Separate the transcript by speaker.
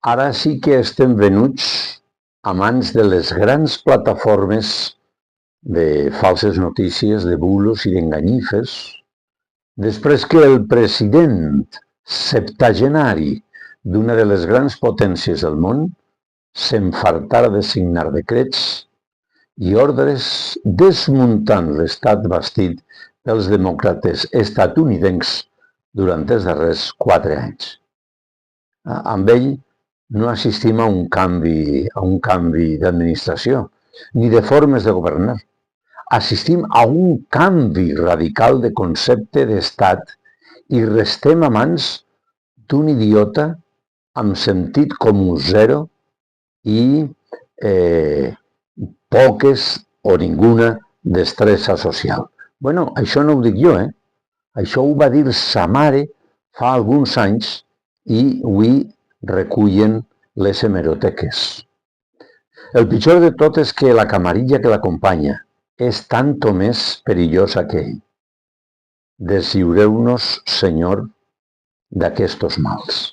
Speaker 1: Ara sí que estem venuts a mans de les grans plataformes de falses notícies, de bulos i d'enganyifes, després que el president septagenari d'una de les grans potències del món s'enfartara de signar decrets i ordres desmuntant l'estat bastit pels demòcrates estatunidencs durant els darrers 4 anys. Amb ell no assistim a un canvi d'administració, ni de formes de governar. Assistim a un canvi radical de concepte d'estat i restem a mans d'un idiota amb sentit comú zero i poques o ninguna destresa social. Bueno, això no ho dic jo, Això ho va dir sa mare fa alguns anys i avui recullen les hemeroteques. El pitjor de tot és que la camarilla que l'acompanya és tanto més perillosa que ell. Deslliureu-nos, Senyor, d'aquestos mals.